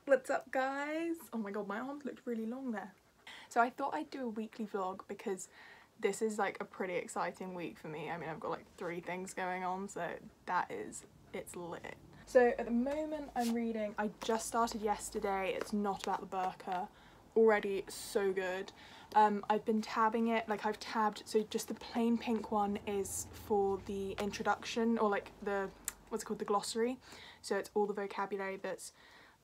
What's up, guys? Oh my god, my arms looked really long there. So I thought I'd do a weekly vlog because this is like a pretty exciting week for me. I mean, I've got like 3 things going on, so it's lit. So at the moment I'm reading, I just started yesterday, It's Not About the Burqa. Already so good. I've been tabbing it, like I've tabbed, so just the plain pink one is for the introduction, or like the, what's it called, the glossary. So it's all the vocabulary that's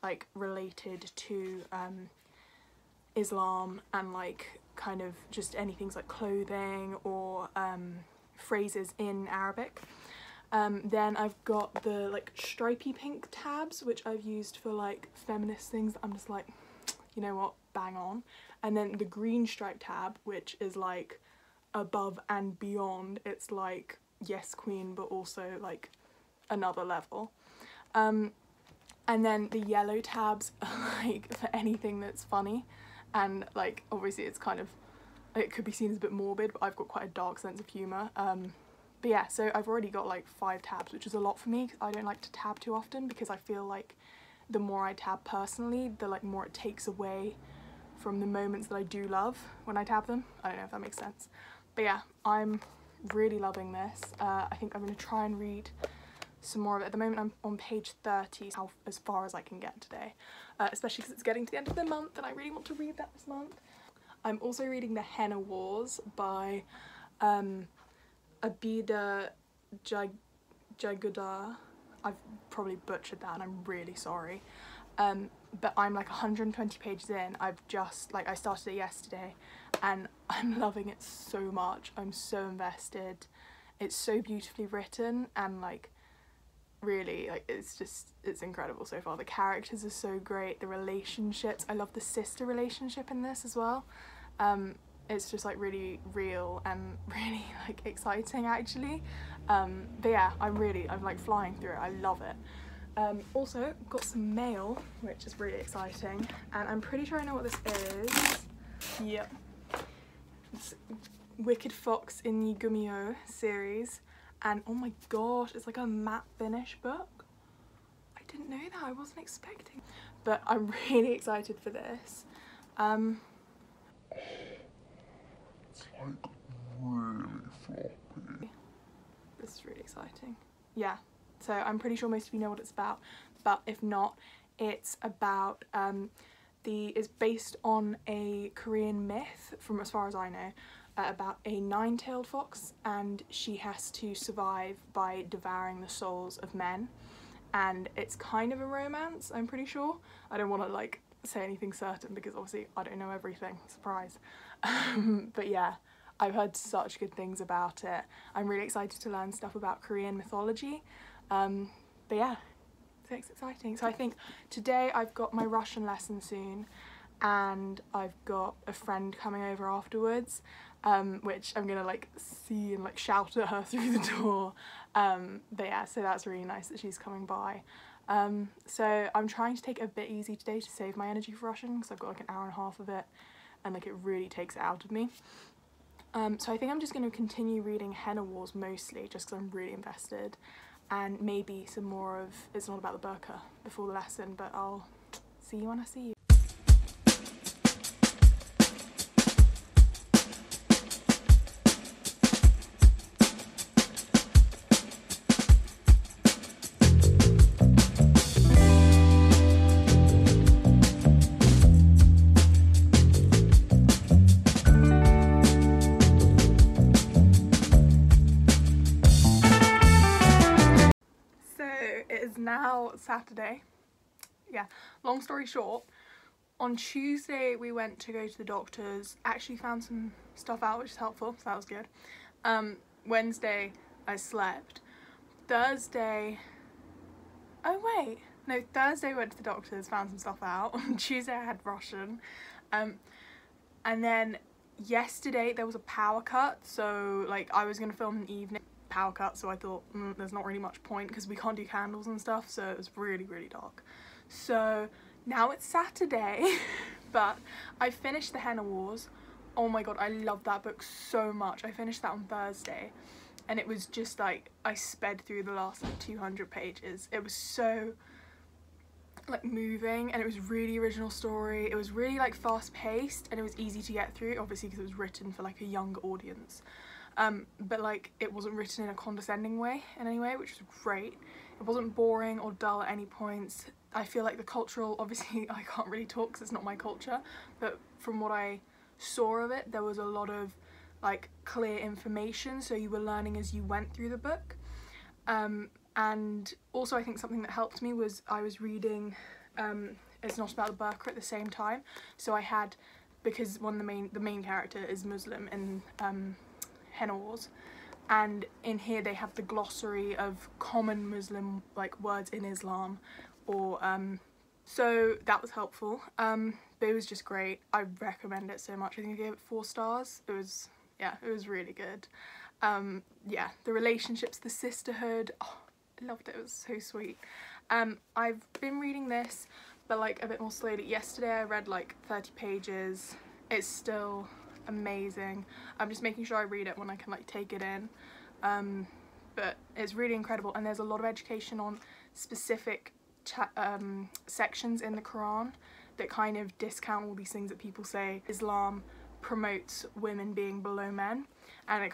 like related to Islam and like kind of just anything like clothing or phrases in Arabic. Then I've got the like stripy pink tabs, which I've used for like feminist things that I'm just like, you know what, bang on. And then the green stripe tab, which is like above and beyond. It's like yes queen, but also like another level. And then the yellow tabs are like for anything that's funny, and like obviously it's kind of, it could be seen as a bit morbid, but I've got quite a dark sense of humour. But yeah, so I've already got like 5 tabs, which is a lot for me because I don't like to tab too often, because I feel like the more I tab personally, the like more it takes away from the moments that I do love when I tab them. I don't know if that makes sense. But yeah, I'm really loving this. I think I'm going to try and read some more of it. At the moment I'm on page 30, as far as I can get today, especially because it's getting to the end of the month and I really want to read that this month. I'm also reading The Henna Wars by Abida Jaguda. I've probably butchered that and I'm really sorry. But I'm like 120 pages in. I've just, like, I started it yesterday and I'm loving it so much. I'm so invested. It's so beautifully written and like really, like, it's incredible so far. The characters are so great, the relationships, I love the sister relationship in this as well. It's just like really real and really like exciting actually. But yeah, I'm like flying through it. I love it. Also got some mail, which is really exciting, and I'm pretty sure I know what this is. Yep, it's Wicked Fox in the Gumio series, and oh my gosh, it's like a matte finish book. I didn't know that, I wasn't expecting, but I'm really excited for this. It's like really floppy. This is really exciting. Yeah, so I'm pretty sure most of you know what it's about, but if not, it's about it's based on a Korean myth, from as far as I know, about a 9-tailed fox, and she has to survive by devouring the souls of men. And it's kind of a romance, I'm pretty sure. I don't want to like say anything certain because obviously I don't know everything, surprise. But yeah, I've heard such good things about it. I'm really excited to learn stuff about Korean mythology. But yeah, so it's exciting. So I think today I've got my Russian lesson soon, and I've got a friend coming over afterwards, which I'm gonna like see and like shout at her through the door. But yeah, so that's really nice that she's coming by. So I'm trying to take it a bit easy today to save my energy for Russian, because I've got like an hour and a half of it and like it really takes it out of me. So I think I'm just going to continue reading Henna Wars mostly, just because I'm really invested, and maybe some more of It's Not About the Burqa before the lesson, but I'll see you when I see you. Now Saturday. Yeah, long story short, on Tuesday we went to go to the doctor's, actually found some stuff out which is helpful, so that was good. Wednesday I slept. Thursday, oh wait, no, Thursday we went to the doctor's, found some stuff out. On Tuesday I had Russian, and then yesterday there was a power cut, so like I was gonna film in the evening, power cut, so I thought there's not really much point because we can't do candles and stuff, so it was really dark. So now it's Saturday but I finished The Henna Wars. Oh my god, I love that book so much. I finished that on Thursday and it was just like I sped through the last like 200 pages. It was so like moving, and it was really original story. It was really like fast paced, and it was easy to get through, obviously because it was written for like a younger audience. But like it wasn't written in a condescending way in any way, which was great. It wasn't boring or dull at any points. I feel like the cultural, obviously I can't really talk because it's not my culture, but from what I saw of it, there was a lot of like clear information, so you were learning as you went through the book. And also I think something that helped me was I was reading It's Not About the Burqa at the same time, so I had, because one of the main character is Muslim in Henna Wars, and in here they have the glossary of common Muslim like words in Islam, or so that was helpful. But it was just great. I recommend it so much. I think I gave it 4 stars. It was really good. Yeah, the relationships, the sisterhood, oh, I loved it. It was so sweet. I've been reading this, but like a bit more slowly. Yesterday I read like 30 pages. It's still amazing. I'm just making sure I read it when I can like take it in. But it's really incredible, and there's a lot of education on specific sections in the Quran that kind of discount all these things that people say Islam promotes women being below men, and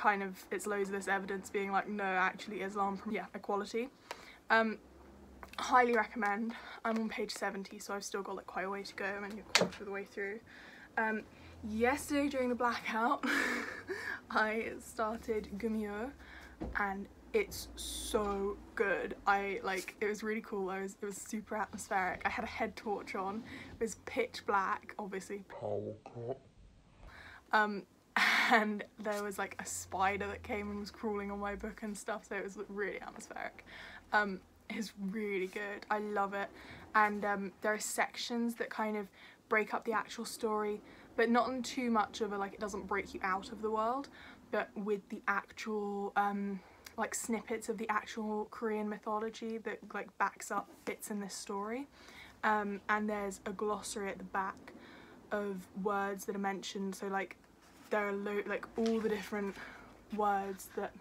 it's loads of this evidence being like, no, actually Islam equality. Highly recommend. I'm on page 70, so I've still got like quite a way to go. I'm only a quarter of the way through. Yesterday during the blackout I started Gumio, and it's so good. It was really cool. It was super atmospheric. I had a head torch on. It was pitch black, obviously. Power cut. And there was like a spider that came and was crawling on my book and stuff, so it was really atmospheric. It's really good. I love it. And there are sections that kind of break up the actual story, but not in too much of a, like, it doesn't break you out of the world, but with the actual like snippets of the actual Korean mythology that like backs up bits in this story. And there's a glossary at the back of words that are mentioned, so like there are like all the different words that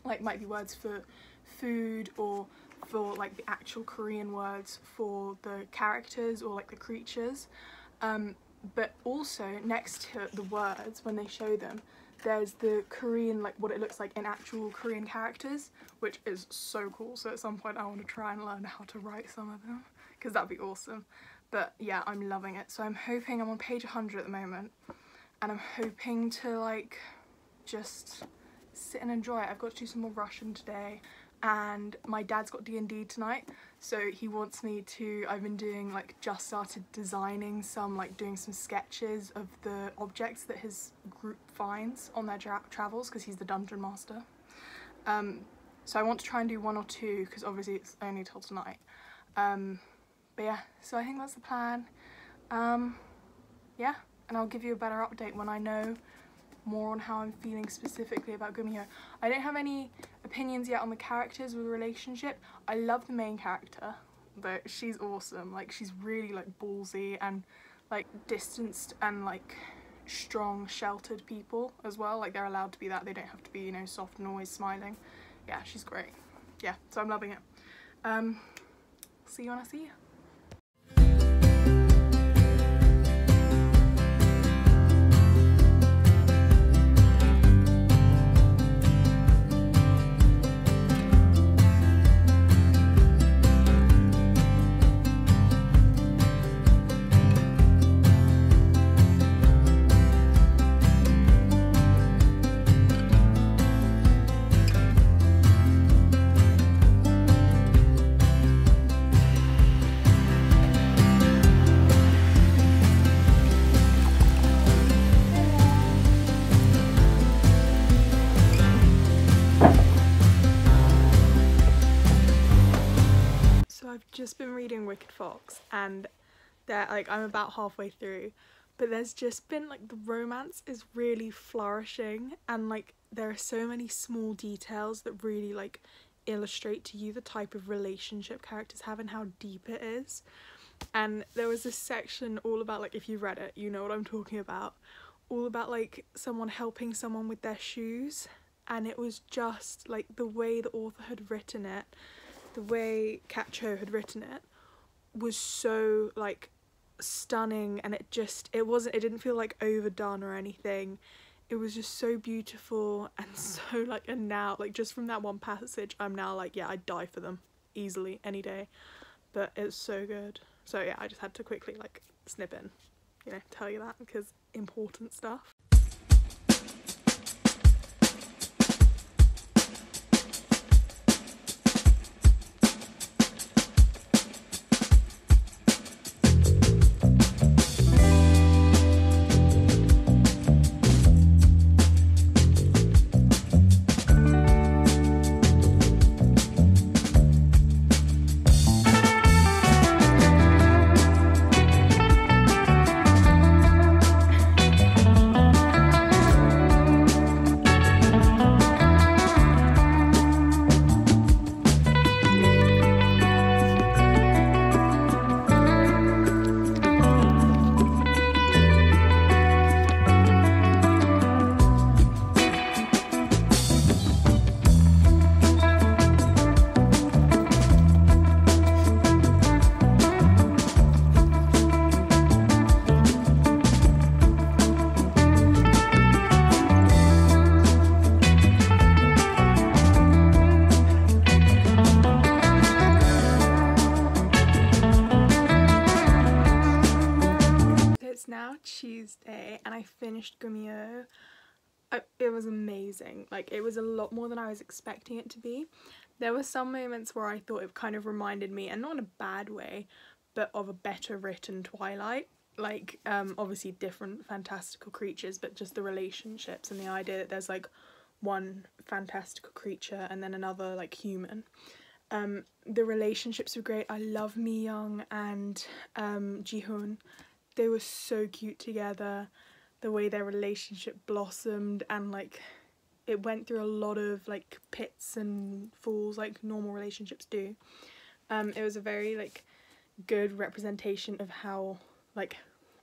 like might be words for food, or for like the actual Korean words for the characters or like the creatures. But also next to the words, when they show them, there's the Korean, like what it looks like in actual Korean characters, which is so cool. So at some point I want to try and learn how to write some of them, because that'd be awesome. But yeah, I'm loving it. So I'm hoping, I'm on page 100 at the moment, and I'm hoping to like just sit and enjoy it. I've got to do some more Russian today, and my dad's got D&D tonight, so he wants me to, I've been doing like, just started designing some, like doing some sketches of the objects that his group finds on their travels, because he's the dungeon master. So I want to try and do 1 or 2, because obviously it's only till tonight. But yeah, so I think that's the plan. Yeah, and I'll give you a better update when I know more on how I'm feeling specifically about Gumio. I don't have any opinions yet on the characters with the relationship. I love the main character, but she's awesome. Like, she's really like ballsy and like distanced and like strong, sheltered people as well. Like, they're allowed to be that. They don't have to be, you know, soft and always smiling. Yeah, she's great. Yeah, so I'm loving it. See you when I see you. I've just been reading Wicked Fox, and I'm about halfway through, but there's just been like, the romance is really flourishing, and like there are so many small details that really like illustrate to you the type of relationship characters have and how deep it is. And there was this section all about, like, if you've read it you know what I'm talking about, all about like someone helping someone with their shoes, and it was just like the way the author had written it, the way Kat Cho had written it, was so like stunning, and it didn't feel like overdone or anything. It was just so beautiful and so like, and now like just from that one passage I'm now like, yeah, I'd die for them easily any day. But it's so good. So yeah, I just had to quickly like snip in, you know, tell you that, because important stuff. It's now Tuesday and I finished Gumio. It was amazing. Like, it was a lot more than I was expecting it to be. There were some moments where I thought it kind of reminded me, and not in a bad way, but of a better written Twilight. Like, obviously different fantastical creatures, but just the relationships and the idea that there's like one fantastical creature and then another like human. The relationships were great. I love Mi Young and Ji-hoon. They were so cute together. The way their relationship blossomed, and like it went through a lot of like pits and falls like normal relationships do. It was a very like good representation of how, like,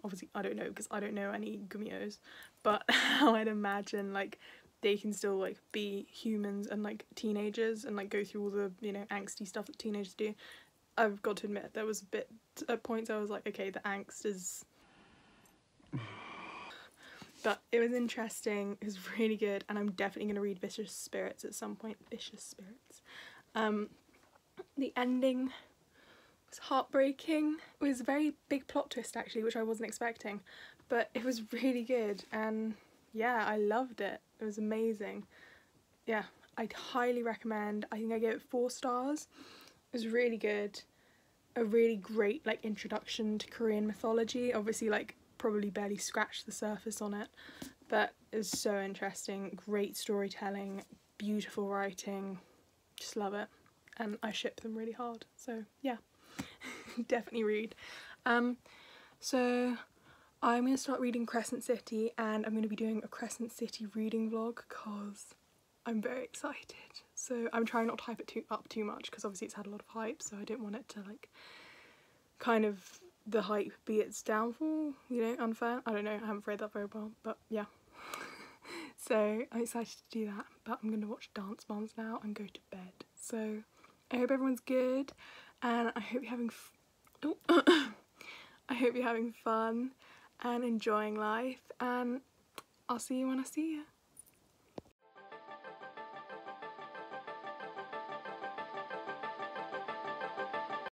obviously I don't know because I don't know any Gumios, but how I'd imagine like they can still like be humans and like teenagers and like go through all the, you know, angsty stuff that teenagers do. I've got to admit there was a bit at points I was like, okay, the angst is, but it was interesting. It was really good, and I'm definitely going to read Vicious Spirits at some point. Vicious Spirits. The ending was heartbreaking. It was a very big plot twist actually, which I wasn't expecting, but it was really good, and yeah, I loved it. It was amazing. Yeah, I'd highly recommend. I think I gave it 4 stars. It was really good. A really great like introduction to Korean mythology. Obviously like probably barely scratched the surface on it, but it was so interesting. Great storytelling, beautiful writing, just love it, and I ship them really hard, so yeah. Definitely read. So I'm going to start reading Crescent City, and I'm going to be doing a Crescent City reading vlog because I'm very excited. So I'm trying not to hype it up too much because obviously it's had a lot of hype, so I don't want it to like kind of the hype be its downfall, you know, unfair. I don't know, I haven't read that very well, but yeah. So I'm excited to do that, but I'm going to watch Dance Moms now and go to bed. So I hope everyone's good, and I hope you're having I hope you're having fun and enjoying life, and I'll see you when I see you.